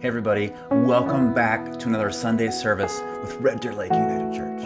Hey everybody, welcome back to another Sunday service with Red Deer Lake United Church.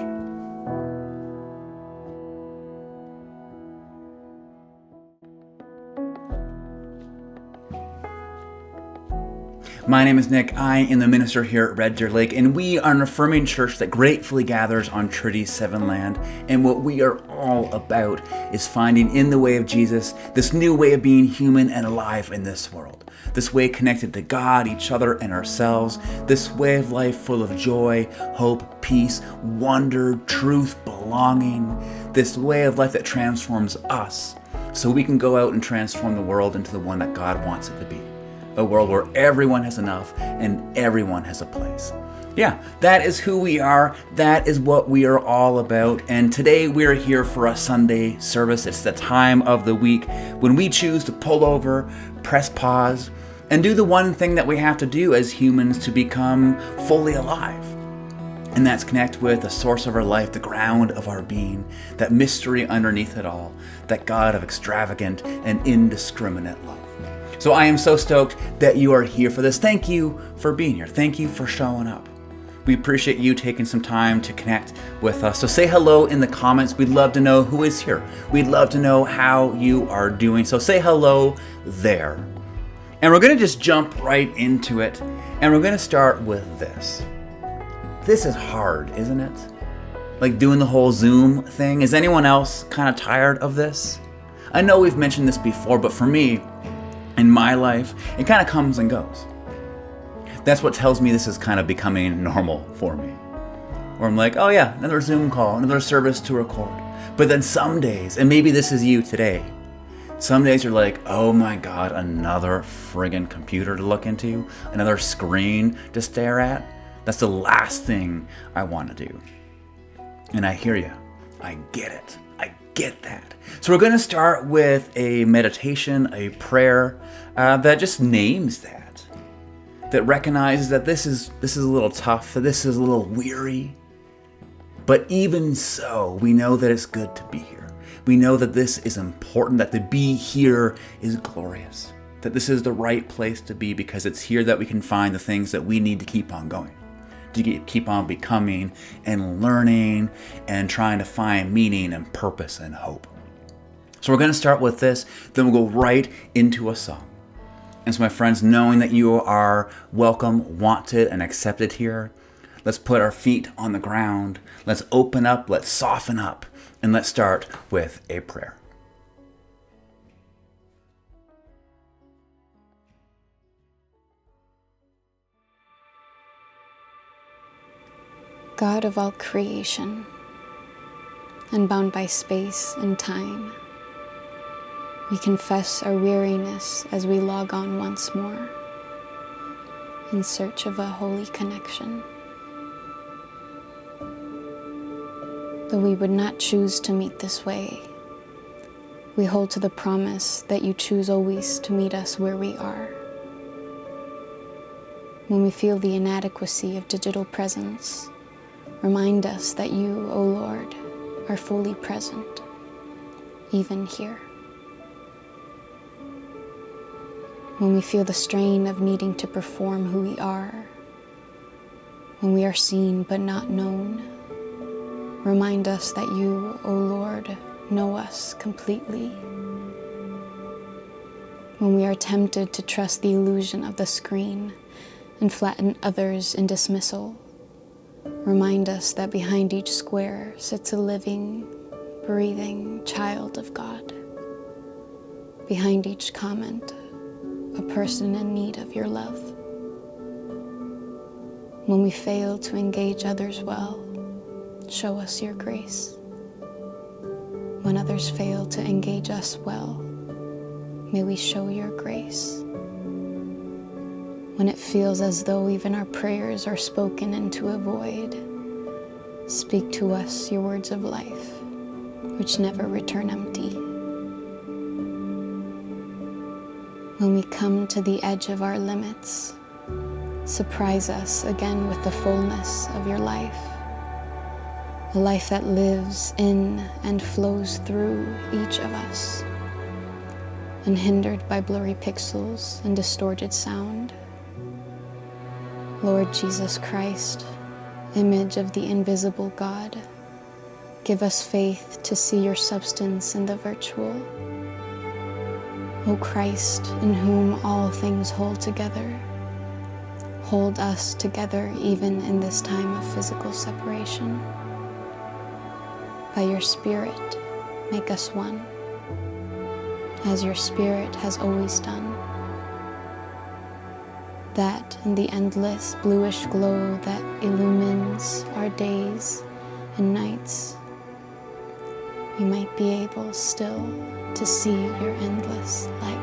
My name is Nick. I am the minister here at Red Deer Lake, and we are an affirming church that gratefully gathers on Treaty 7 land. And what we are all about is finding in the way of Jesus this new way of being human and alive in this world. This way connected to God, each other, and ourselves. This way of life full of joy, hope, peace, wonder, truth, belonging. This way of life that transforms us so we can go out and transform the world into the one that God wants it to be. A world where everyone has enough and everyone has a place. Yeah, that is who we are. That is what we are all about. And today we are here for a Sunday service. It's the time of the week when we choose to pull over, press pause, and do the one thing that we have to do as humans to become fully alive. And that's connect with the source of our life, the ground of our being, that mystery underneath it all, that God of extravagant and indiscriminate love. So I am so stoked that you are here for this. Thank you for being here. Thank you for showing up. We appreciate you taking some time to connect with us. So say hello in the comments. We'd love to know who is here. We'd love to know how you are doing. So say hello there. And we're going to just jump right into it. And we're going to start with this. This is hard, isn't it? Like doing the whole Zoom thing. Is anyone else kind of tired of this? I know we've mentioned this before, but for me, in my life, it kind of comes and goes. That's what tells me this is kind of becoming normal for me. Where I'm like, oh yeah, another Zoom call, another service to record. But then some days, and maybe this is you today, some days you're like, oh my God, another friggin' computer to look into, another screen to stare at. That's the last thing I want to do. And I hear you. I get it. I get that. So we're going to start with a meditation, a prayer that just names that recognizes that this is a little tough, that this is a little weary. But even so, we know that it's good to be here. We know that this is important, that to be here is glorious, that this is the right place to be because it's here that we can find the things that we need to keep on going, to keep on becoming and learning and trying to find meaning and purpose and hope. So we're going to start with this, then we'll go right into a song. And so my friends, knowing that you are welcome, wanted, and accepted here, let's put our feet on the ground, let's open up, let's soften up, and let's start with a prayer. God of all creation, unbound by space and time, we confess our weariness as we log on once more, in search of a holy connection. Though we would not choose to meet this way, we hold to the promise that you choose always to meet us where we are. When we feel the inadequacy of digital presence, remind us that you, O Lord, are fully present, even here. When we feel the strain of needing to perform who we are, when we are seen but not known, remind us that you, O Lord, know us completely. When we are tempted to trust the illusion of the screen and flatten others in dismissal, remind us that behind each square sits a living, breathing child of God. Behind each comment, a person in need of your love. When we fail to engage others well, show us your grace. When others fail to engage us well, may we show your grace. When it feels as though even our prayers are spoken into a void, speak to us your words of life, which never return empty. When we come to the edge of our limits, surprise us again with the fullness of your life, a life that lives in and flows through each of us, unhindered by blurry pixels and distorted sound. Lord Jesus Christ, image of the invisible God, give us faith to see your substance in the virtual. O Christ, in whom all things hold together, hold us together even in this time of physical separation. By your Spirit, make us one, as your Spirit has always done, that in the endless bluish glow that illumines our days and nights, we might be able still to see your endless light.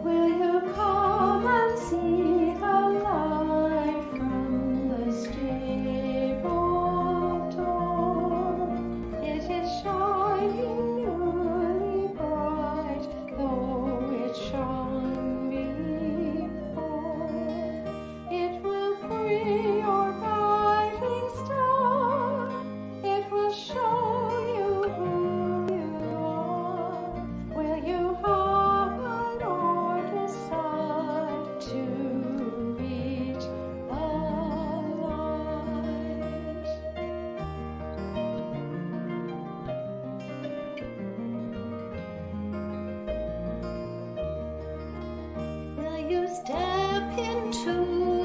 Will you come and see the light from the stable door? It is shining newly bright, though it shone before. It will bring your guiding star. It will show you who you are. Will you hide or decide to meet the light? Will you step into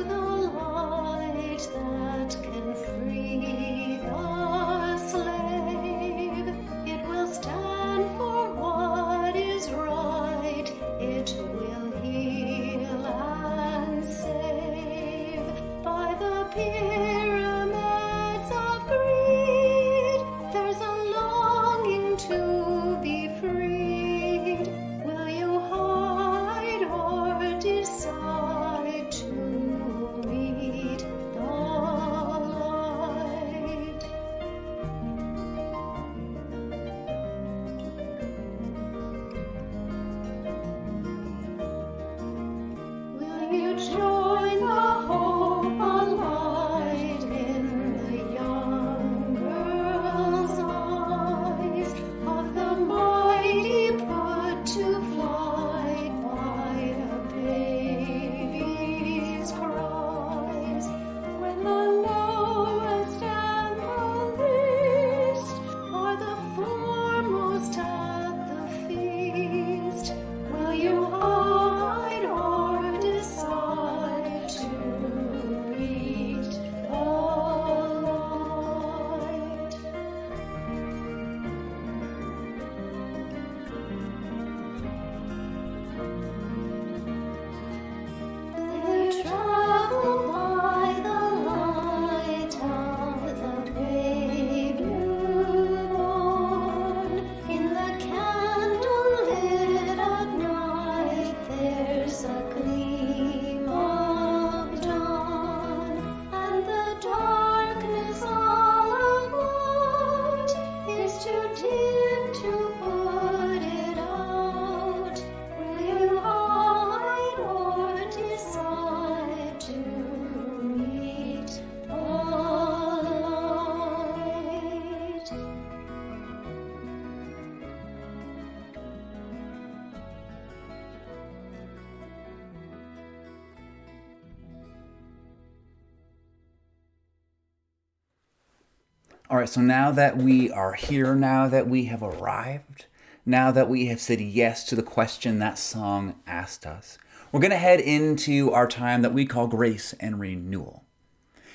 the light that can free the slave? It will stand for what is right. It will heal and save. By the pyramids of greed, there's a longing to be freed. Will you hide or decide to meet the light? Will you join the hope alight in the young girl's eyes of the mighty put to flight by the baby's cries? When the lowest and the least are the foremost at the feast, will you hide or decide to meet the light? Will you travel by the light of the babe newborn? In the candle lit at night, there's a gleam of dawn, and the darkness all about is too dim to put it out. Will you hide or decide to meet the light? All right, so now that we are here, now that we have arrived, now that we have said yes to the question that song asked us, we're going to head into our time that we call Grace and Renewal.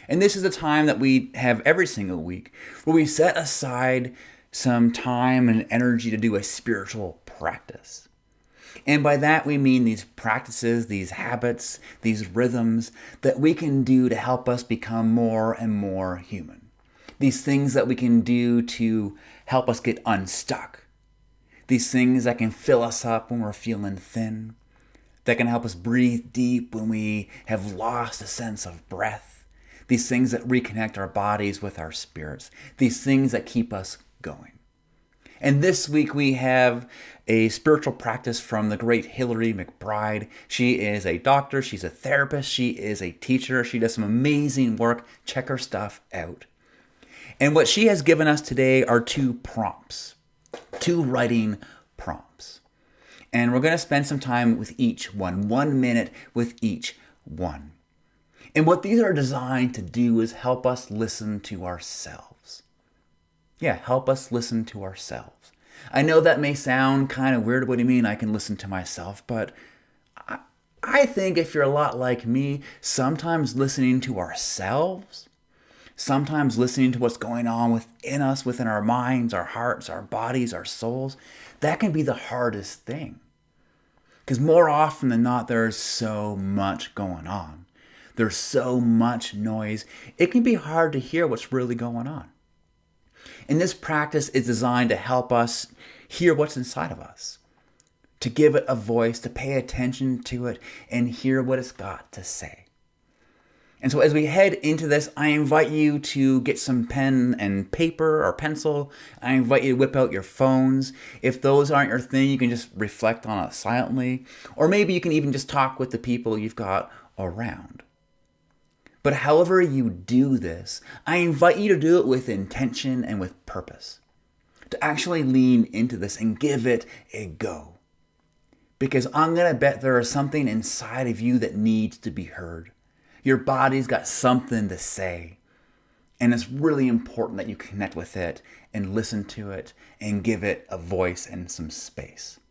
And this is a time that we have every single week where we set aside some time and energy to do a spiritual practice. And by that we mean these practices, these habits, these rhythms that we can do to help us become more and more human. These things that we can do to help us get unstuck. These things that can fill us up when we're feeling thin. That can help us breathe deep when we have lost a sense of breath. These things that reconnect our bodies with our spirits. These things that keep us going. And this week we have a spiritual practice from the great Hillary McBride. She is a doctor, she's a therapist, she is a teacher, she does some amazing work. Check her stuff out. And what she has given us today are 2 prompts, 2 writing prompts. And we're going to spend some time with each one, 1 minute with each one. And what these are designed to do is help us listen to ourselves. Yeah, help us listen to ourselves. I know that may sound kind of weird. What do you mean I can listen to myself? But I think if you're a lot like me, sometimes listening to ourselves, sometimes listening to what's going on within us, within our minds, our hearts, our bodies, our souls, that can be the hardest thing. Because more often than not, there's so much going on. There's so much noise. It can be hard to hear what's really going on. And this practice is designed to help us hear what's inside of us, to give it a voice, to pay attention to it, and hear what it's got to say. And so as we head into this, I invite you to get some pen and paper or pencil. I invite you to whip out your phones. If those aren't your thing, you can just reflect on it silently. Or maybe you can even just talk with the people you've got around. But however you do this, I invite you to do it with intention and with purpose. To actually lean into this and give it a go. Because I'm going to bet there is something inside of you that needs to be heard. Your body's got something to say. And it's really important that you connect with it and listen to it and give it a voice and some space.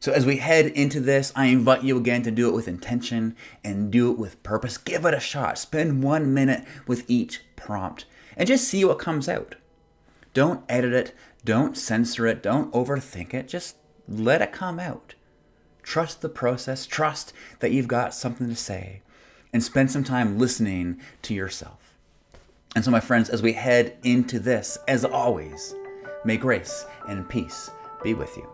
So as we head into this, I invite you again to do it with intention and do it with purpose. Give it a shot. Spend 1 minute with each prompt and just see what comes out. Don't edit it. Don't censor it. Don't overthink it. Just let it come out. Trust the process. Trust that you've got something to say. And spend some time listening to yourself. And so, my friends, as we head into this, as always, may grace and peace be with you.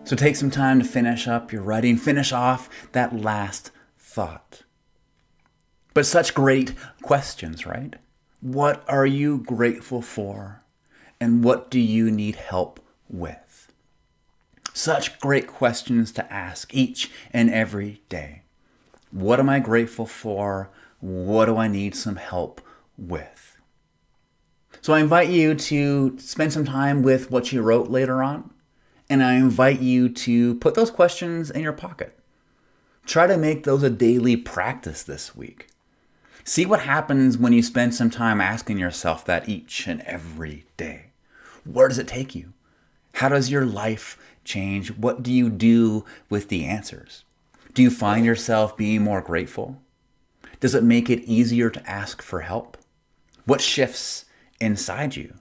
So take some time to finish up your writing, finish off that last thought. But such great questions, right? What are you grateful for? And what do you need help with? Such great questions to ask each and every day. What am I grateful for? What do I need some help with? So I invite you to spend some time with what you wrote later on, and I invite you to put those questions in your pocket. Try to make those a daily practice this week. See what happens when you spend some time asking yourself that each and every day. Where does it take you? How does your life change? What do you do with the answers? Do you find yourself being more grateful? Does it make it easier to ask for help? What shifts inside you?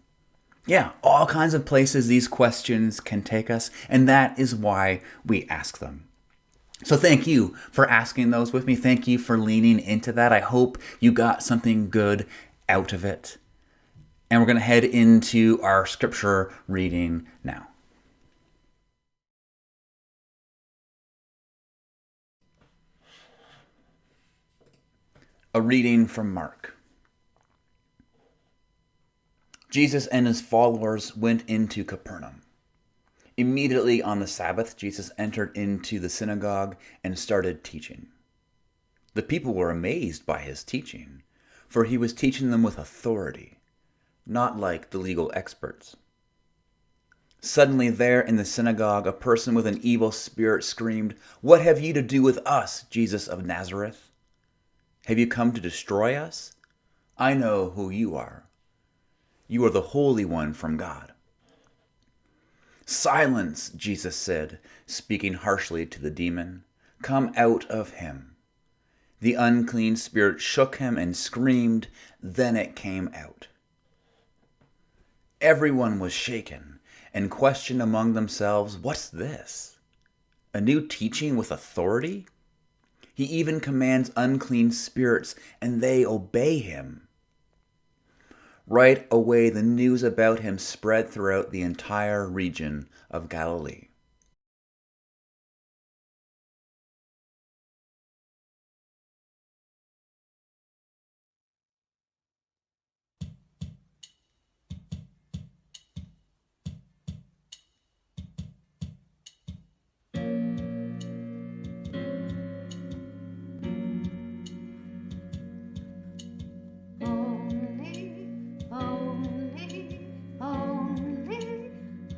Yeah, all kinds of places these questions can take us, and that is why we ask them. So thank you for asking those with me. Thank you for leaning into that. I hope you got something good out of it. And we're going to head into our scripture reading now. A reading from Mark. Jesus and his followers went into Capernaum. Immediately on the Sabbath, Jesus entered into the synagogue and started teaching. The people were amazed by his teaching, for he was teaching them with authority, not like the legal experts. Suddenly there in the synagogue, a person with an evil spirit screamed, "What have you to do with us, Jesus of Nazareth? Have you come to destroy us? I know who you are. You are the Holy One from God." "Silence," Jesus said, speaking harshly to the demon. "Come out of him." The unclean spirit shook him and screamed, then it came out. Everyone was shaken and questioned among themselves, "What's this? A new teaching with authority? He even commands unclean spirits, and they obey him." Right away, the news about him spread throughout the entire region of Galilee.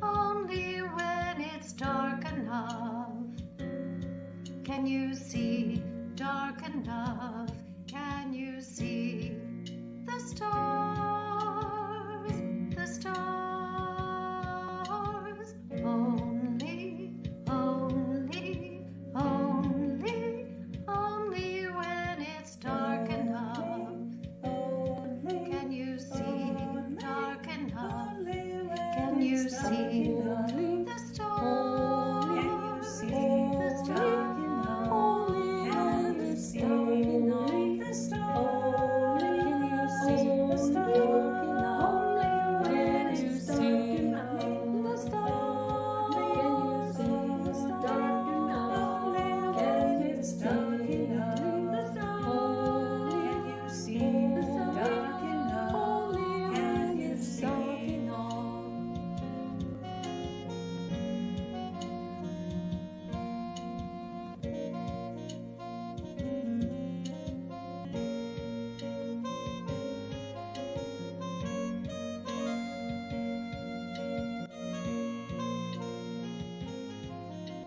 Only when it's dark enough can you see, dark enough can you see the stars, the stars. Only when it's dark enough can you see, dark enough can you see the stars, the stars. Only when it's dark enough, the stars. Can you see the stars? Only when it's dark enough, the stars. Can you see the stars? Only when it's dark enough, the stars. Can you see the dark enough? Only when it's dark enough.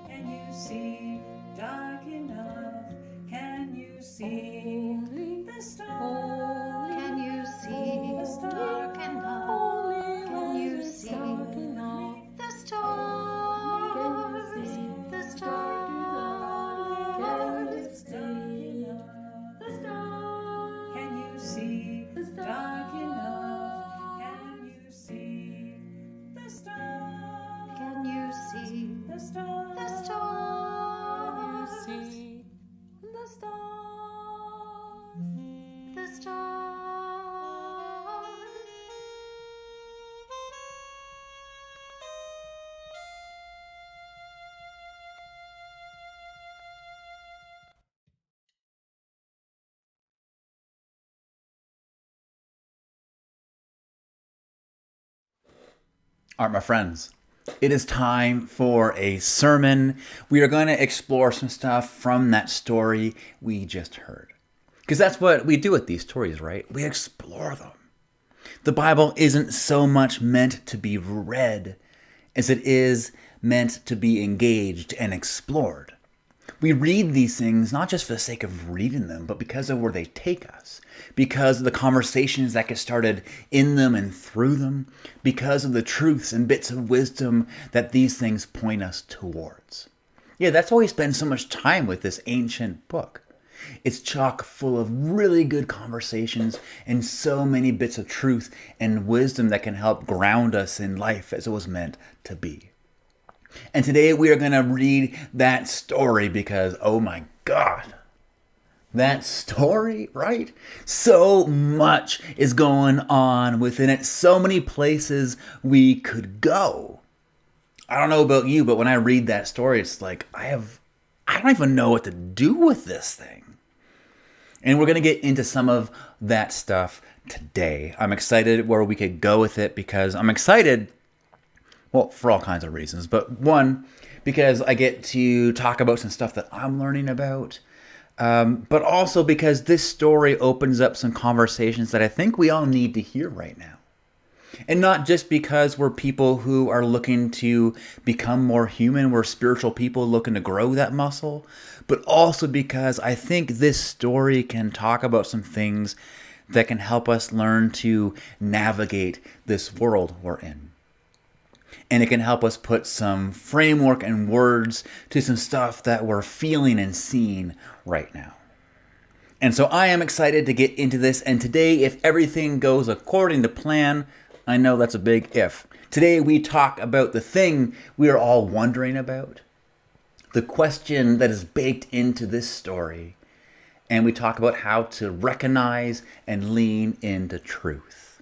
Can you see dark enough? Can you see the stars? Can you see dark enough? Can you see the stars? The stars. Can you see dark enough? Can you see the stars? Can you see The stars. the stars? The stars. All right, my friends, it is time for a sermon. We are going to explore some stuff from that story we just heard. Because that's what we do with these stories, right? We explore them. The Bible isn't so much meant to be read as it is meant to be engaged and explored. We read these things not just for the sake of reading them, but because of where they take us, because of the conversations that get started in them and through them, because of the truths and bits of wisdom that these things point us towards. Yeah, that's why we spend so much time with this ancient book. It's chock full of really good conversations and so many bits of truth and wisdom that can help ground us in life as it was meant to be. And today we are going to read that story because, oh my God, that story, right? So much is going on within it. So many places we could go. I don't know about you, but when I read that story, it's like, I don't even know what to do with this thing. And we're going to get into some of that stuff today. I'm excited where we could go with it because I'm excited, well, for all kinds of reasons. But one, because I get to talk about some stuff that I'm learning about. But also because this story opens up some conversations that I think we all need to hear right now. And not just because we're people who are looking to become more human, we're spiritual people looking to grow that muscle, but also because I think this story can talk about some things that can help us learn to navigate this world we're in. And it can help us put some framework and words to some stuff that we're feeling and seeing right now. And so I am excited to get into this. And today, if everything goes according to plan, I know that's a big if. Today we talk about the thing we are all wondering about, the question that is baked into this story, and we talk about how to recognize and lean into truth.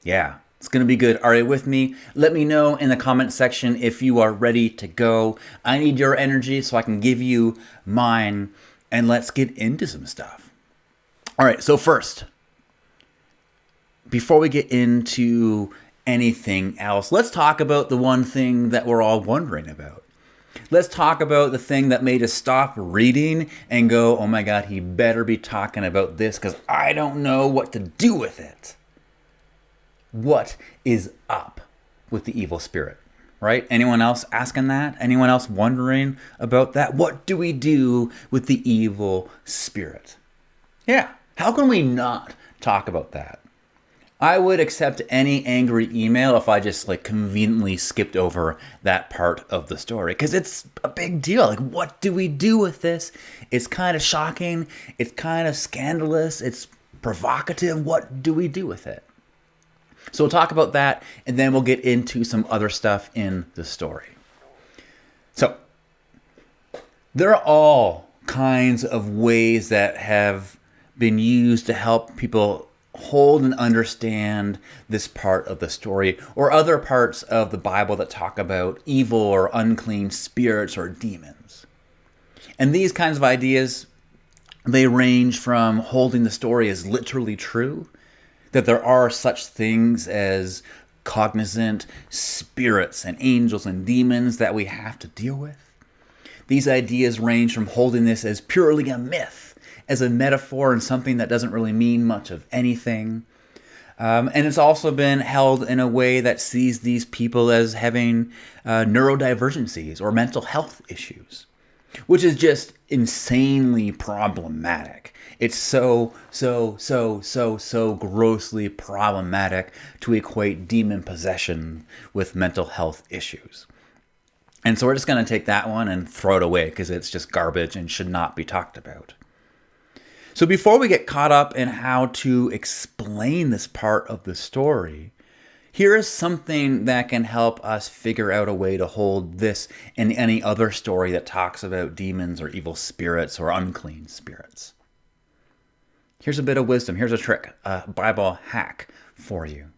Yeah, it's going to be good. Are you with me? Let me know in the comment section if you are ready to go. I need your energy so I can give you mine, and let's get into some stuff. All right, so first, before we get into anything else, let's talk about the one thing that we're all wondering about. Let's talk about the thing that made us stop reading and go, oh my God, he better be talking about this because I don't know what to do with it. What is up with the evil spirit, right? Anyone else asking that? Anyone else wondering about that? What do we do with the evil spirit? Yeah, how can we not talk about that? I would accept any angry email if I just conveniently skipped over that part of the story because it's a big deal. What do we do with this? It's kind of shocking. It's kind of scandalous. It's provocative. What do we do with it? So we'll talk about that and then we'll get into some other stuff in the story. So there are all kinds of ways that have been used to help people hold and understand this part of the story or other parts of the Bible that talk about evil or unclean spirits or demons. And these kinds of ideas, they range from holding the story as literally true, that there are such things as cognizant spirits and angels and demons that we have to deal with. These ideas range from holding this as purely a myth, as a metaphor and something that doesn't really mean much of anything. And it's also been held in a way that sees these people as having neurodivergencies or mental health issues, which is just insanely problematic. It's so grossly problematic to equate demon possession with mental health issues. And so we're just going to take that one and throw it away because it's just garbage and should not be talked about. So before we get caught up in how to explain this part of the story, here is something that can help us figure out a way to hold this and any other story that talks about demons or evil spirits or unclean spirits. Here's a bit of wisdom. Here's a trick, a Bible hack for you.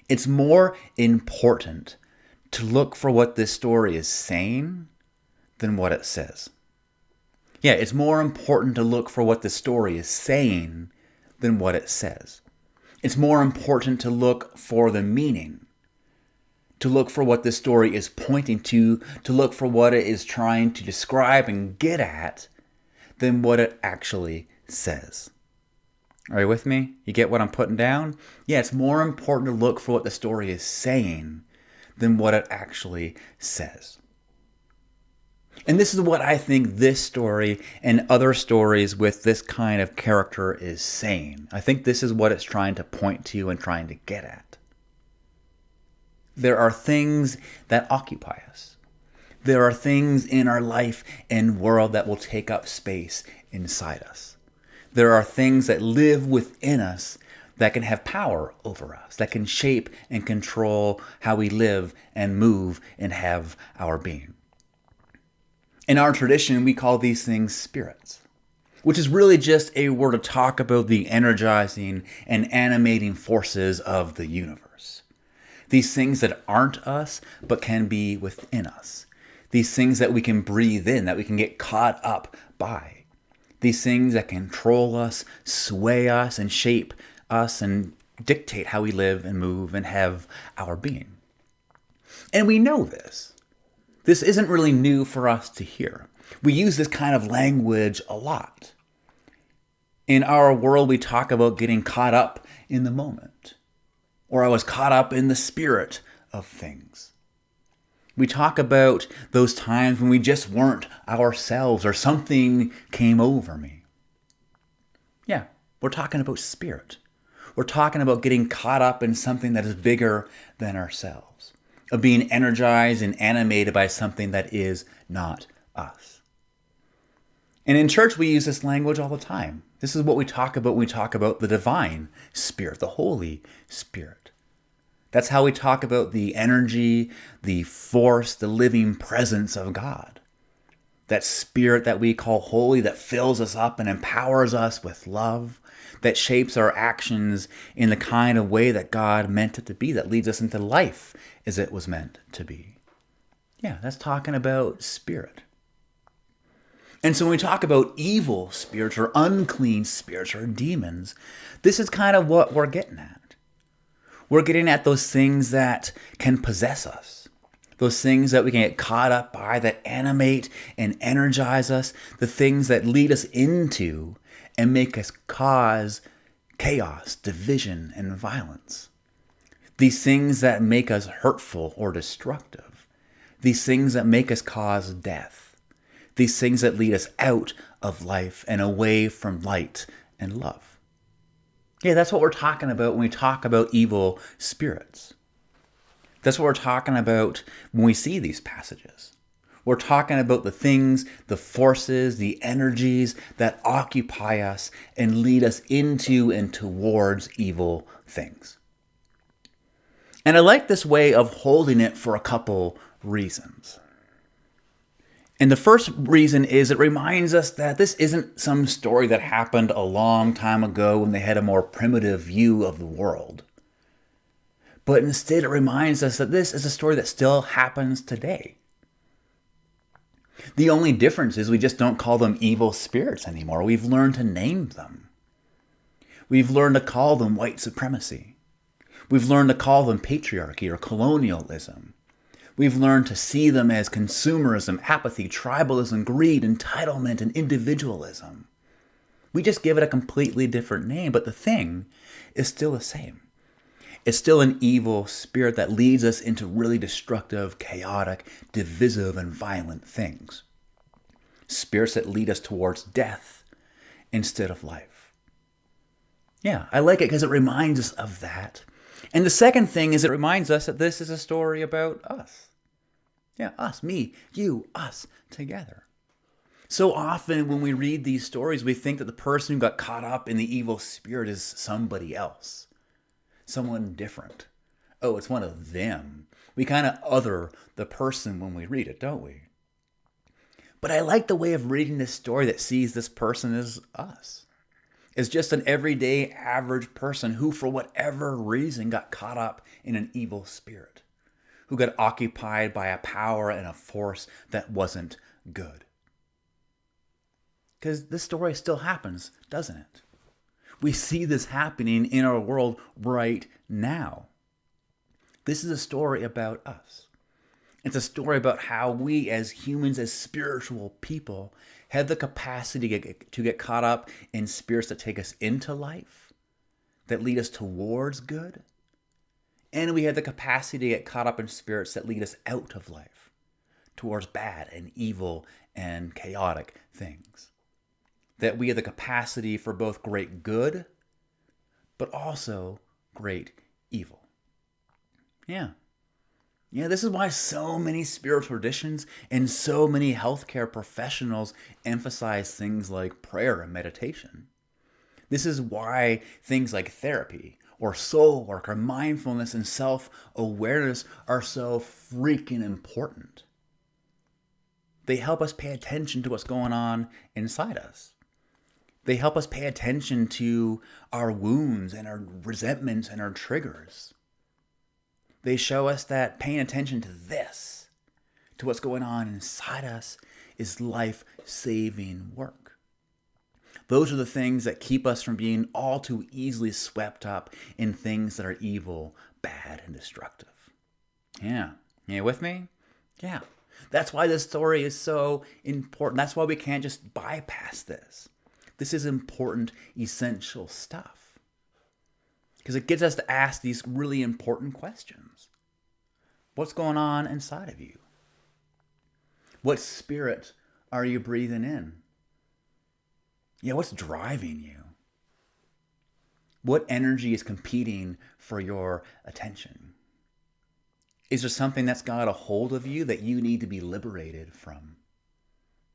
It's more important to look for what this story is saying than what it says. Yeah, it's more important to look for what the story is saying than what it says. It's more important to look for the meaning to look for what this story is pointing to look for what it is trying to describe and get at, than what it actually says. Are you with me? You get what I'm putting down? Yeah, it's more important to look for what the story is saying than what it actually says. And this is what I think this story and other stories with this kind of character is saying. I think this is what it's trying to point to and trying to get at. There are things that occupy us. There are things in our life and world that will take up space inside us. There are things that live within us that can have power over us, that can shape and control how we live and move and have our being. In our tradition, we call these things spirits, which is really just a word to talk about the energizing and animating forces of the universe. These things that aren't us, but can be within us. These things that we can breathe in, that we can get caught up by. These things that control us, sway us, and shape us, and dictate how we live and move and have our being. And we know this. This isn't really new for us to hear. We use this kind of language a lot. In our world, we talk about getting caught up in the moment, or I was caught up in the spirit of things. We talk about those times when we just weren't ourselves or something came over me. Yeah, we're talking about spirit. We're talking about getting caught up in something that is bigger than ourselves, of being energized and animated by something that is not us. And in church, we use this language all the time. This is what we talk about when we talk about the divine Spirit, the Holy Spirit. That's how we talk about the energy, the force, the living presence of God. That Spirit that we call holy, that fills us up and empowers us with love, that shapes our actions in the kind of way that God meant it to be, that leads us into life as it was meant to be. Yeah, that's talking about spirit. And so when we talk about evil spirits or unclean spirits or demons, this is kind of what we're getting at. We're getting at those things that can possess us. Those things that we can get caught up by, that animate and energize us. The things that lead us into and make us cause chaos, division, and violence. These things that make us hurtful or destructive. These things that make us cause death. These things that lead us out of life and away from light and love. Yeah, that's what we're talking about when we talk about evil spirits. That's what we're talking about when we see these passages. We're talking about the things, the forces, the energies that occupy us and lead us into and towards evil things. And I like this way of holding it for a couple reasons. And the first reason is it reminds us that this isn't some story that happened a long time ago when they had a more primitive view of the world. But instead it reminds us that this is a story that still happens today. The only difference is we just don't call them evil spirits anymore. We've learned to name them. We've learned to call them white supremacy. We've learned to call them patriarchy or colonialism. We've learned to see them as consumerism, apathy, tribalism, greed, entitlement, and individualism. We just give it a completely different name, but the thing is still the same. It's still an evil spirit that leads us into really destructive, chaotic, divisive, and violent things. Spirits that lead us towards death instead of life. Yeah, I like it because it reminds us of that. And the second thing is it reminds us that this is a story about us. Yeah, us, me, you, us, together. So often when we read these stories, we think that the person who got caught up in the evil spirit is somebody else. Someone different. Oh, it's one of them. We kind of other the person when we read it, don't we? But I like the way of reading this story that sees this person as us. As just an everyday average person who, for whatever reason, got caught up in an evil spirit. Who got occupied by a power and a force that wasn't good. Because this story still happens, doesn't it? We see this happening in our world right now. This is a story about us. It's a story about how we as humans, as spiritual people, have the capacity to get caught up in spirits that take us into life, that lead us towards good. And we have the capacity to get caught up in spirits that lead us out of life, towards bad and evil and chaotic things. That we have the capacity for both great good, but also great evil. Yeah, this is why so many spiritual traditions and so many healthcare professionals emphasize things like prayer and meditation. This is why things like therapy or soul work or mindfulness and self-awareness are so freaking important. They help us pay attention to what's going on inside us. They help us pay attention to our wounds and our resentments and our triggers. They show us that paying attention to this, to what's going on inside us, is life-saving work. Those are the things that keep us from being all too easily swept up in things that are evil, bad, and destructive. Yeah. You with me? Yeah. That's why this story is so important. That's why we can't just bypass this. This is important, essential stuff. Because it gets us to ask these really important questions. What's going on inside of you? What spirit are you breathing in? Yeah, what's driving you? What energy is competing for your attention? Is there something that's got a hold of you that you need to be liberated from?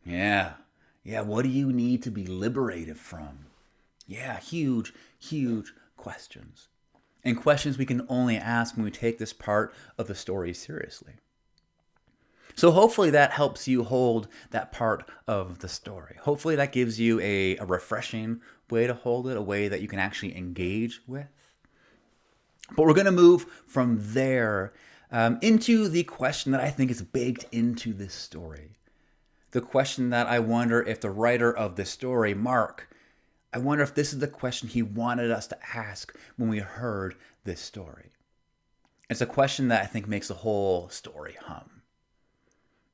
Yeah, what do you need to be liberated from? Yeah, huge questions. And questions we can only ask when we take this part of the story seriously. So hopefully that helps you hold that part of the story. Hopefully that gives you a refreshing way to hold it, a way that you can actually engage with. But we're going to move from there into the question that I think is baked into this story. The question that I wonder if the writer of this story, Mark, I wonder if this is the question he wanted us to ask when we heard this story. It's a question that I think makes the whole story hum.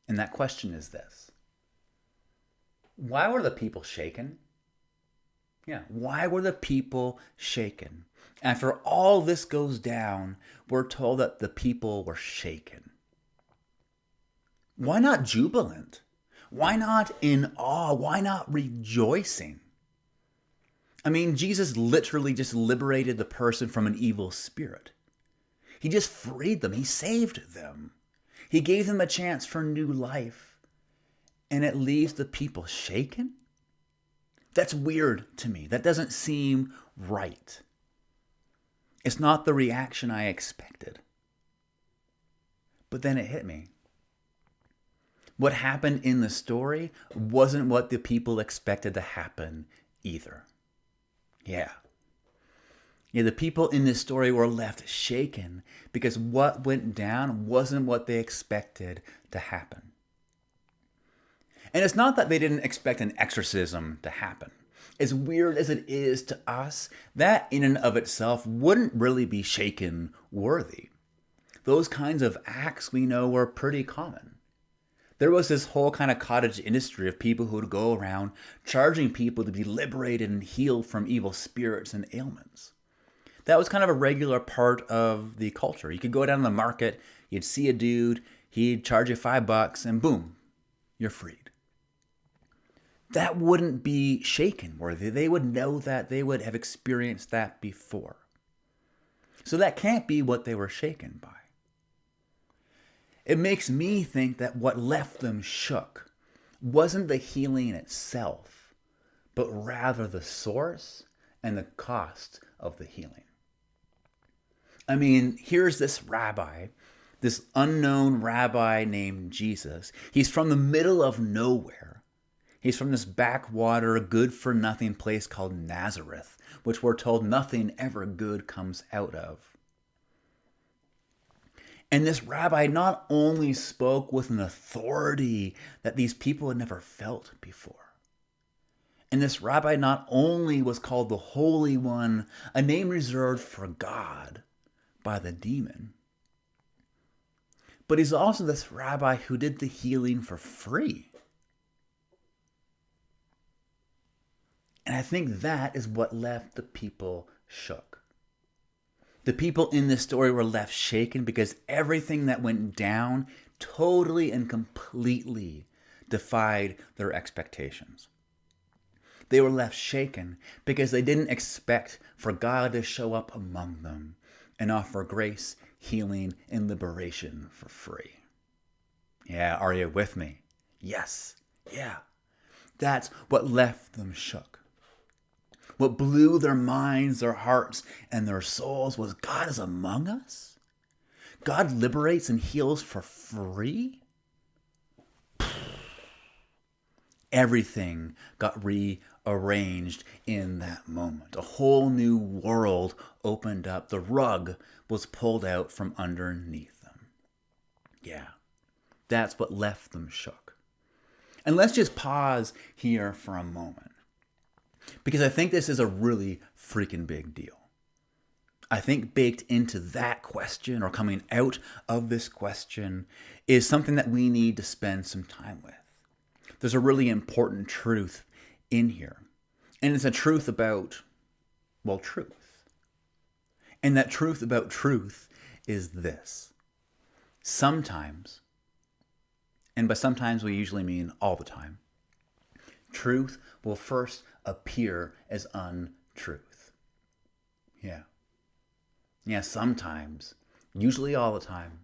And that question is this: why were the people shaken? Yeah, why were the people shaken? After all this goes down, we're told that the people were shaken. Why not jubilant? Why not in awe? Why not rejoicing? I mean, Jesus literally just liberated the person from an evil spirit. He just freed them. He saved them. He gave them a chance for new life. And it leaves the people shaken? That's weird to me. That doesn't seem right. It's not the reaction I expected. But then it hit me. What happened in the story wasn't what the people expected to happen either. Yeah, the people in this story were left shaken because what went down wasn't what they expected to happen. And it's not that they didn't expect an exorcism to happen. As weird as it is to us, that in and of itself wouldn't really be shaken worthy. Those kinds of acts we know were pretty common. There was this whole kind of cottage industry of people who would go around charging people to be liberated and healed from evil spirits and ailments. That was kind of a regular part of the culture. You could go down to the market, you'd see a dude, he'd charge you $5, and boom, you're freed. That wouldn't be shaken worthy. They would know that. They would have experienced that before. So that can't be what they were shaken by. It makes me think that what left them shook wasn't the healing itself, but rather the source and the cost of the healing. I mean, here's this rabbi, this unknown rabbi named Jesus. He's from the middle of nowhere. He's from this backwater, good-for-nothing place called Nazareth, which we're told nothing ever good comes out of. And this rabbi not only spoke with an authority that these people had never felt before. And this rabbi not only was called the Holy One, a name reserved for God by the demon, but he's also this rabbi who did the healing for free. And I think that is what left the people shook. The people in this story were left shaken because everything that went down totally and completely defied their expectations. They were left shaken because they didn't expect for God to show up among them and offer grace, healing, and liberation for free. Yeah, are you with me? Yes, yeah. That's what left them shook. What blew their minds, their hearts, and their souls was God is among us? God liberates and heals for free? Everything got rearranged in that moment. A whole new world opened up. The rug was pulled out from underneath them. Yeah, that's what left them shook. And let's just pause here for a moment, because I think this is a really freaking big deal. I think baked into that question, or coming out of this question, is something that we need to spend some time with. There's a really important truth in here. And it's a truth about, well, truth. And that truth about truth is this. Sometimes, and by sometimes we usually mean all the time, truth will first appear as untruth. Yeah, sometimes, usually all the time,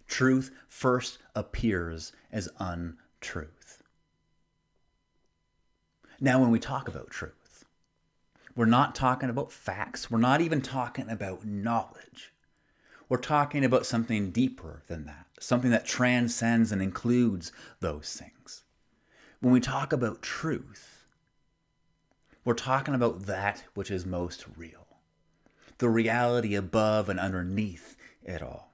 truth first appears as untruth. Now, when we talk about truth, we're not talking about facts. We're not even talking about knowledge. We're talking about something deeper than that, something that transcends and includes those things. When we talk about truth, we're talking about that which is most real, the reality above and underneath it all.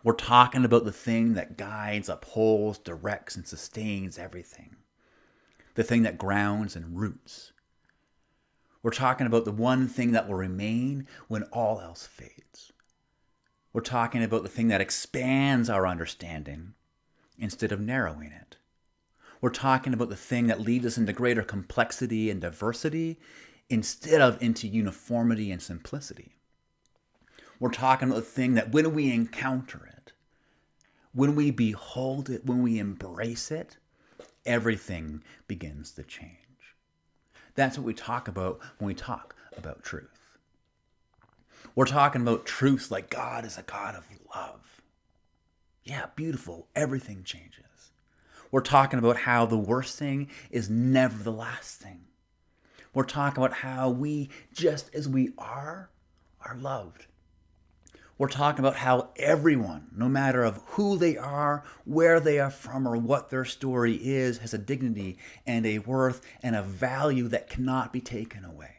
We're talking about the thing that guides, upholds, directs, and sustains everything, the thing that grounds and roots. We're talking about the one thing that will remain when all else fades. We're talking about the thing that expands our understanding instead of narrowing it. We're talking about the thing that leads us into greater complexity and diversity instead of into uniformity and simplicity. We're talking about the thing that when we encounter it, when we behold it, when we embrace it, everything begins to change. That's what we talk about when we talk about truth. We're talking about truth like God is a God of love. Yeah, beautiful. Everything changes. We're talking about how the worst thing is never the last thing. We're talking about how we, just as we are loved. We're talking about how everyone, no matter of who they are, where they are from, or what their story is, has a dignity and a worth and a value that cannot be taken away.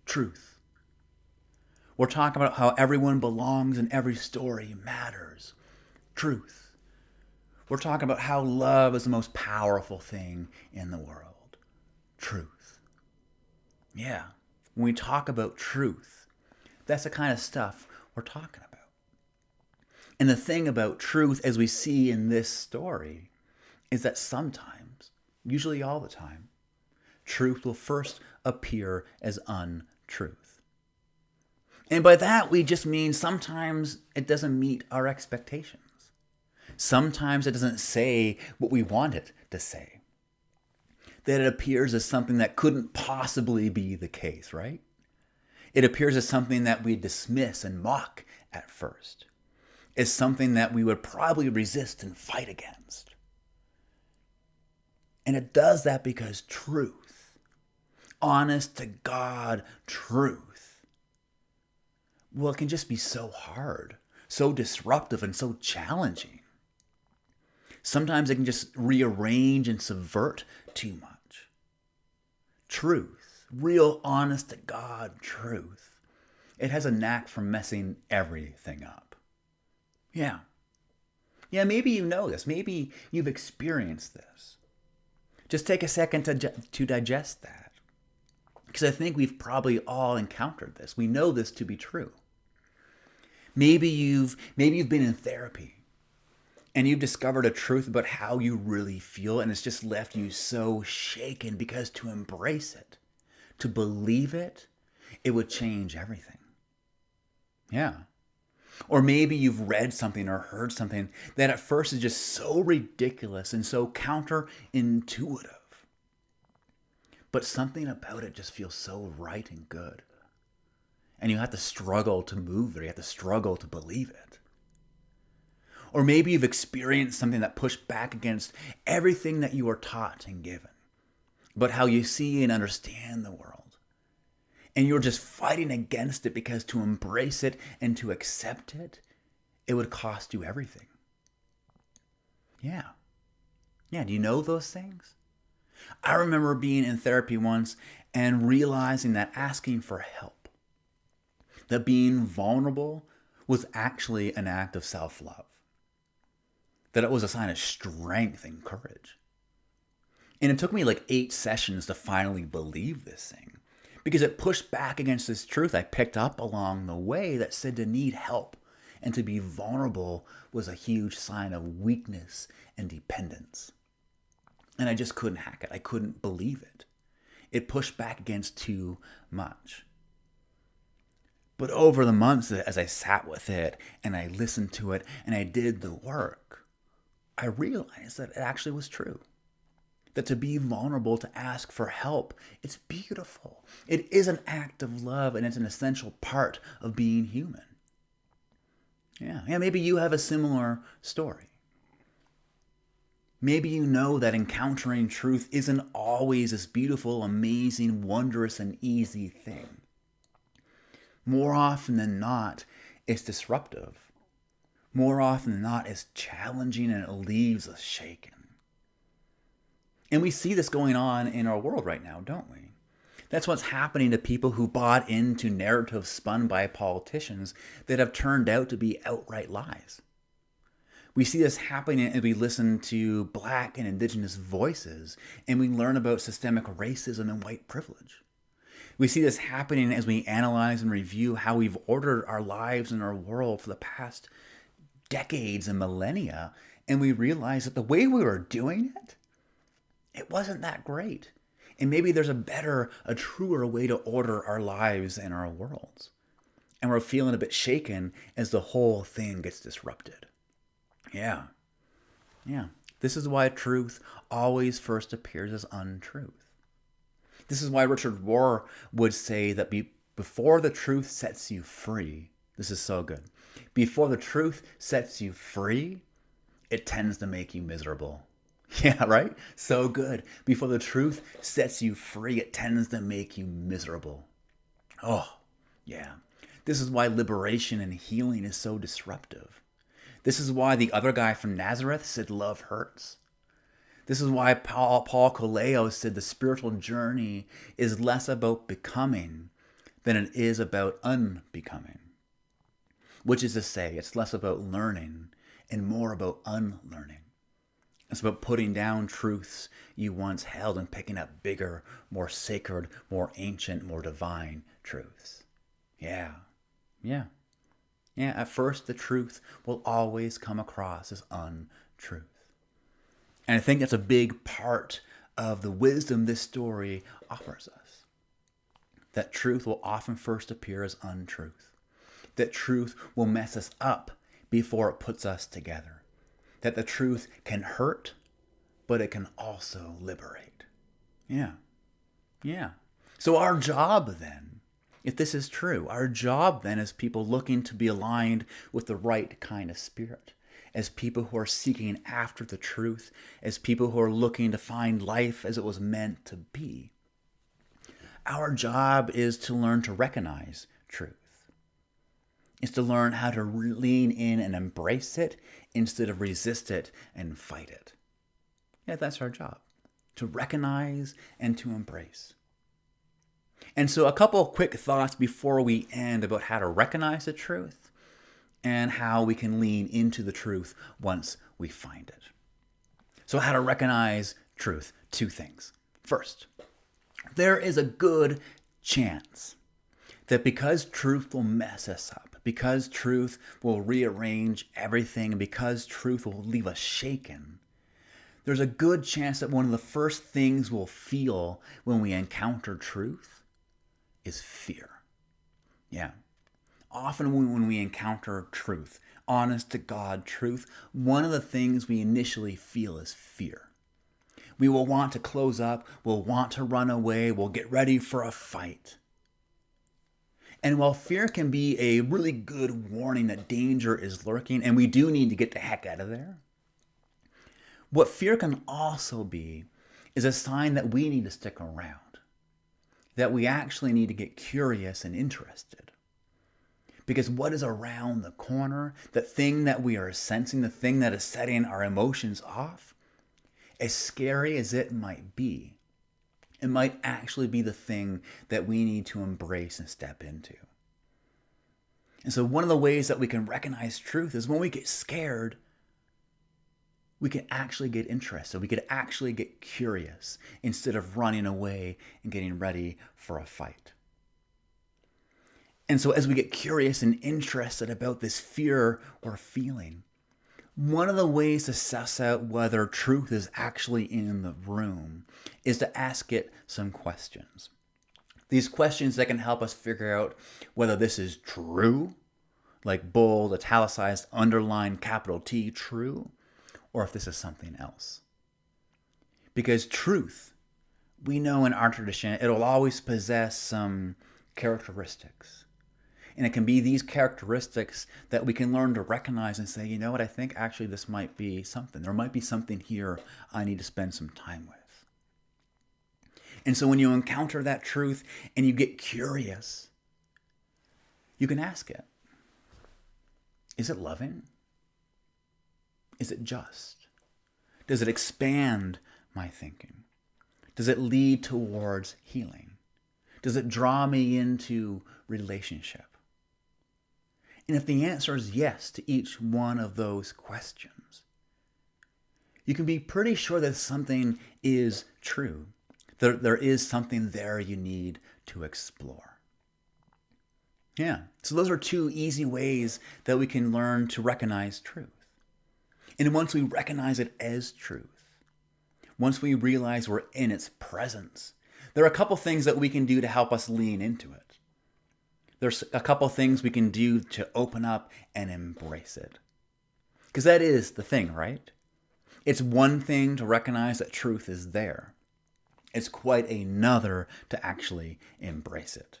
Truth. We're talking about how everyone belongs and every story matters. Truth. We're talking about how love is the most powerful thing in the world. Truth. Yeah, when we talk about truth, that's the kind of stuff we're talking about. And the thing about truth, as we see in this story, is that sometimes, usually all the time, truth will first appear as untruth. And by that, we just mean sometimes it doesn't meet our expectations. Sometimes it doesn't say what we want it to say. That it appears as something that couldn't possibly be the case, right? It appears as something that we dismiss and mock at first. As something that we would probably resist and fight against. And it does that because truth, honest to God truth, well, it can just be so hard, so disruptive, and so challenging. Sometimes it can just rearrange and subvert too much. Truth, real honest to God truth, it has a knack for messing everything up. Yeah, maybe you know this. Maybe you've experienced this. Just take a second to digest that. Because I think we've probably all encountered this. We know this to be true. Maybe you've been in therapy and you've discovered a truth about how you really feel, and it's just left you so shaken, because to embrace it, to believe it, it would change everything. Yeah. Or maybe you've read something or heard something that at first is just so ridiculous and so counterintuitive. But something about it just feels so right and good. And you have to struggle to move there. You have to struggle to believe it. Or maybe you've experienced something that pushed back against everything that you were taught and given, but how you see and understand the world. And you're just fighting against it, because to embrace it and to accept it, it would cost you everything. Yeah. Yeah, do you know those things? I remember being in therapy once and realizing that asking for help, that being vulnerable, was actually an act of self-love. That it was a sign of strength and courage. And it took me like 8 sessions to finally believe this thing, because it pushed back against this truth I picked up along the way that said to need help and to be vulnerable was a huge sign of weakness and dependence. And I just couldn't hack it. I couldn't believe it. It pushed back against too much. But over the months, as I sat with it and I listened to it and I did the work, I realized that it actually was true. That to be vulnerable, to ask for help, it's beautiful. It is an act of love, and it's an essential part of being human. Yeah, maybe you have a similar story. Maybe you know that encountering truth isn't always this beautiful, amazing, wondrous, and easy thing. More often than not, it's disruptive. More often than not, it's challenging, and it leaves us shaken. And we see this going on in our world right now, don't we? That's what's happening to people who bought into narratives spun by politicians that have turned out to be outright lies. We see this happening as we listen to Black and Indigenous voices, and we learn about systemic racism and white privilege. We see this happening as we analyze and review how we've ordered our lives and our world for the past decades and millennia, and we realize that the way we were doing it, it wasn't that great. And maybe there's a truer way to order our lives and our worlds. And we're feeling a bit shaken as the whole thing gets disrupted. Yeah. This is why truth always first appears as untruth. This is why Richard Rohr would say that before the truth sets you free, this is so good. Before the truth sets you free, it tends to make you miserable. Yeah, right? So good. Before the truth sets you free, it tends to make you miserable. Oh, yeah. This is why liberation and healing is so disruptive. This is why the other guy from Nazareth said love hurts. This is why Paul Coelho said the spiritual journey is less about becoming than it is about unbecoming. Which is to say, it's less about learning and more about unlearning. It's about putting down truths you once held and picking up bigger, more sacred, more ancient, more divine truths. Yeah. At first, the truth will always come across as untruth. And I think that's a big part of the wisdom this story offers us. That truth will often first appear as untruth. That truth will mess us up before it puts us together. That the truth can hurt, but it can also liberate. Yeah. So our job then, if this is true, our job then as people looking to be aligned with the right kind of spirit, as people who are seeking after the truth, as people who are looking to find life as it was meant to be, our job is to learn to recognize truth. It's to learn how to lean in and embrace it instead of resist it and fight it. Yeah, that's our job. To recognize and to embrace. And so a couple of quick thoughts before we end about how to recognize the truth and how we can lean into the truth once we find it. So how to recognize truth. 2 things. First, there is a good chance that because truth will mess us up, because truth will rearrange everything, and because truth will leave us shaken, there's a good chance that one of the first things we'll feel when we encounter truth is fear. Yeah. Often when we encounter truth, honest to God truth, one of the things we initially feel is fear. We will want to close up, we'll want to run away, we'll get ready for a fight. And while fear can be a really good warning that danger is lurking, and we do need to get the heck out of there, what fear can also be is a sign that we need to stick around, that we actually need to get curious and interested. Because what is around the corner, the thing that we are sensing, the thing that is setting our emotions off, as scary as it might be, it might actually be the thing that we need to embrace and step into. And so one of the ways that we can recognize truth is when we get scared, we can actually get interested. We could actually get curious instead of running away and getting ready for a fight. And so as we get curious and interested about this fear we're feeling, one of the ways to suss out whether truth is actually in the room is to ask it some questions. These questions that can help us figure out whether this is true, like bold, italicized, underlined, capital T, true, or if this is something else. Because truth, we know in our tradition, it'll always possess some characteristics. And it can be these characteristics that we can learn to recognize and say, you know what, I think actually this might be something. There might be something here I need to spend some time with. And so when you encounter that truth and you get curious, you can ask it, is it loving? Is it just? Does it expand my thinking? Does it lead towards healing? Does it draw me into relationship? And if the answer is yes to each one of those questions, you can be pretty sure that something is true. There is something there you need to explore. Yeah, so those are two easy ways that we can learn to recognize truth. And once we recognize it as truth, once we realize we're in its presence, there are a couple things that we can do to help us lean into it. There's a couple things we can do to open up and embrace it. Because that is the thing, right? It's one thing to recognize that truth is there. It's quite another to actually embrace it.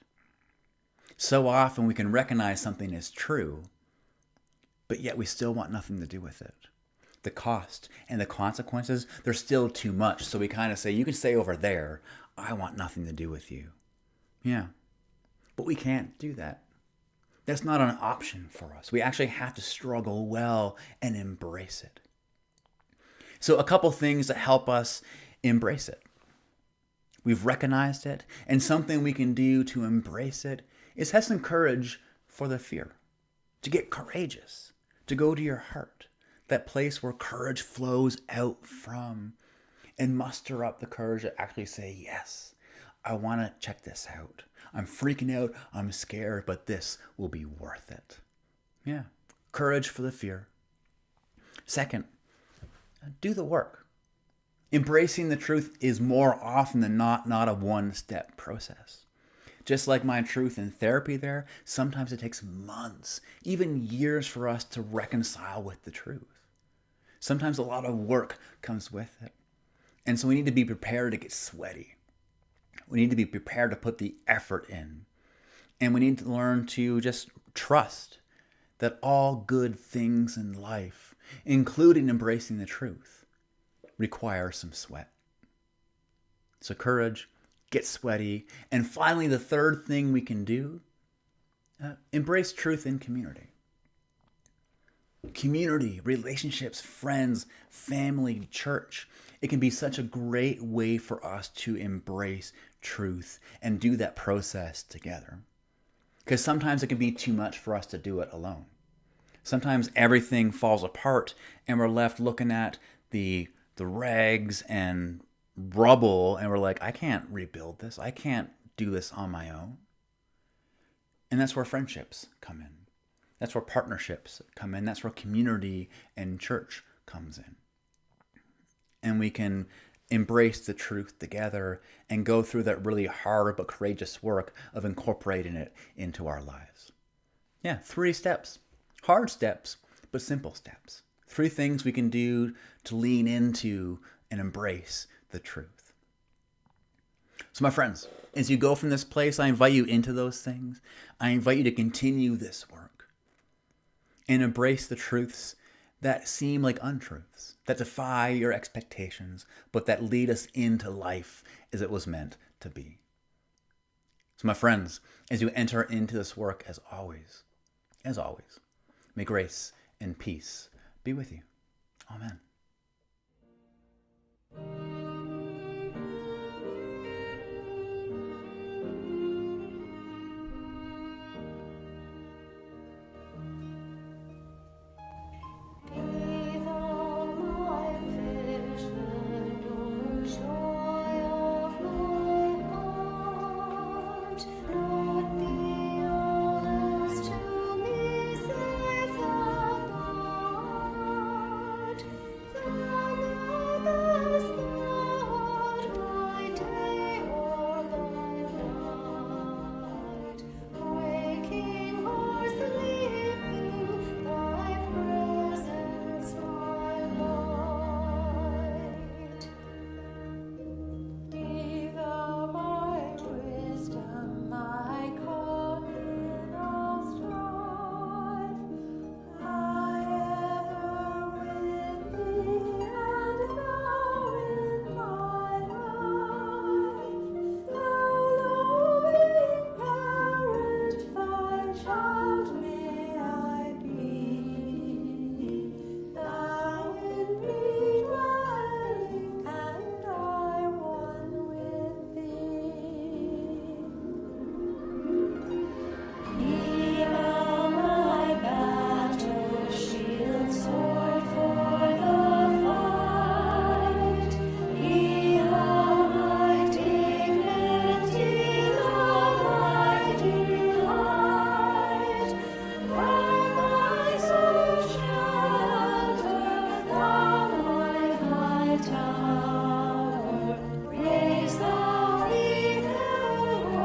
So often we can recognize something as true, but yet we still want nothing to do with it. The cost and the consequences, they're still too much. So we kind of say, you can stay over there. I want nothing to do with you. Yeah, but we can't do that. That's not an option for us. We actually have to struggle well and embrace it. So a couple things that help us embrace it. We've recognized it, and something we can do to embrace it is have some courage for the fear. To get courageous, to go to your heart, that place where courage flows out from, and muster up the courage to actually say, yes, I want to check this out. I'm freaking out, I'm scared, but this will be worth it. Yeah, courage for the fear. Second, do the work. Embracing the truth is more often than not a one-step process. Just like my truth in therapy there, sometimes it takes months, even years for us to reconcile with the truth. Sometimes a lot of work comes with it. And so we need to be prepared to get sweaty. We need to be prepared to put the effort in. And we need to learn to just trust that all good things in life, including embracing the truth, require some sweat. So courage, get sweaty, and finally the third thing we can do, embrace truth in community. Community, relationships, friends, family, church. It can be such a great way for us to embrace truth and do that process together. Because sometimes it can be too much for us to do it alone. Sometimes everything falls apart and we're left looking at the rags and rubble and we're like, I can't rebuild this. I can't do this on my own. And that's where friendships come in. That's where partnerships come in. That's where community and church comes in. And we can embrace the truth together and go through that really hard but courageous work of incorporating it into our lives. Yeah, 3 steps. Hard steps, but simple steps. 3 things we can do to lean into and embrace the truth. So my friends, as you go from this place, I invite you into those things. I invite you to continue this work and embrace the truths that seem like untruths, that defy your expectations, but that lead us into life as it was meant to be. So my friends, as you enter into this work, as always, may grace and peace be with you. Amen. Be thou my vision, O joy of my heart. Not be all else to me save the God. Thou lovest not by day or by night, waking or sleeping, thy presence my light. Be thou my wisdom, my calling of strife. I ever with thee, and thou in my life. Thou loving parent, thy child may I be. Thou in me dwelling, and I one with thee. Be thou my battle shield, sword for the fight. Be thou my dignity, thou my delight. Thou my soul's shelter, thou my high tower. Raise thou me ever,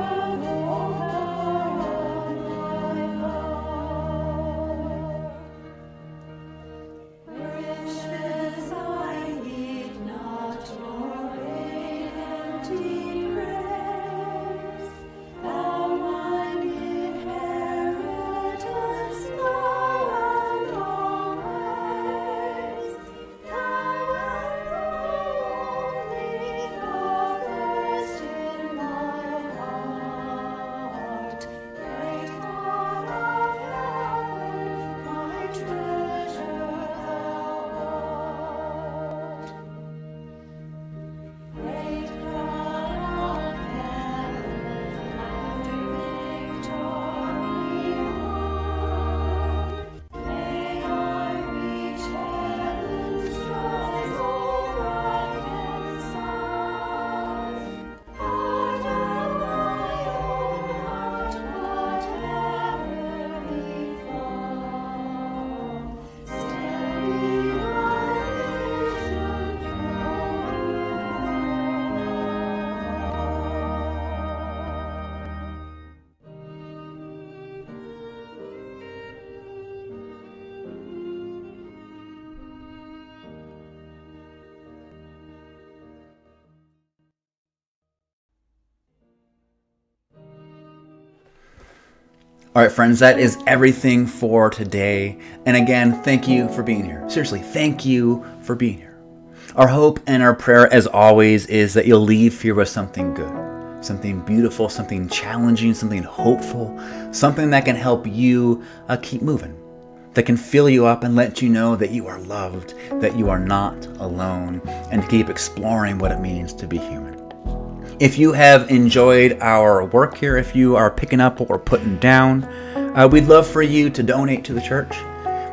O God of my power. Riches I need not, nor vain empty praise. Thou mine inheritance, now and always. Thou and only, thou first in my heart. Great God of heaven, my treasure thou art. Great God of heaven, victory won. May I reach heaven's joys, O bright and sun. Heart of my own heart, whatever befall, still be my vision, All right, friends, that is everything for today. And again, thank you for being here. Seriously, thank you for being here. Our hope and our prayer, as always, is that you'll leave here with something good, something beautiful, something challenging, something hopeful, something that can help you keep moving, that can fill you up and let you know that you are loved, that you are not alone, and to keep exploring what it means to be human. If you have enjoyed our work here, if you are picking up what we're putting down, we'd love for you to donate to the church.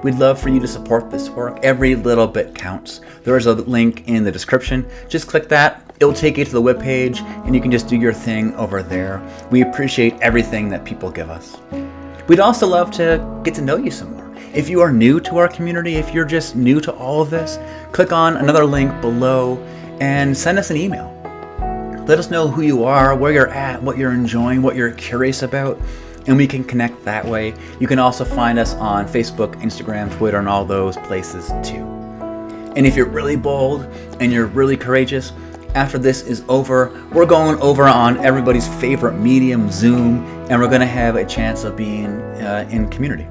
We'd love for you to support this work. Every little bit counts. There is a link in the description. Just click that. It'll take you to the webpage, and you can just do your thing over there. We appreciate everything that people give us. We'd also love to get to know you some more. If you are new to our community, if you're just new to all of this, click on another link below and send us an email. Let us know who you are, where you're at, what you're enjoying, what you're curious about, and we can connect that way. You can also find us on Facebook, Instagram, Twitter, and all those places too. And if you're really bold and you're really courageous, after this is over, we're going over on everybody's favorite medium, Zoom, and we're going to have a chance of being in community.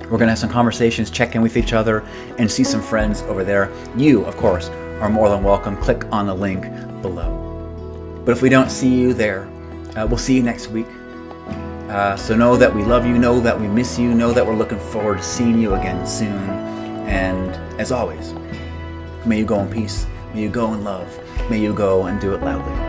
We're going to have some conversations, check in with each other, and see some friends over there. You, of course, are more than welcome. Click on the link below. But if we don't see you there, we'll see you next week. So know that we love you, know that we miss you, know that we're looking forward to seeing you again soon. And as always, may you go in peace, may you go in love, may you go and do it loudly.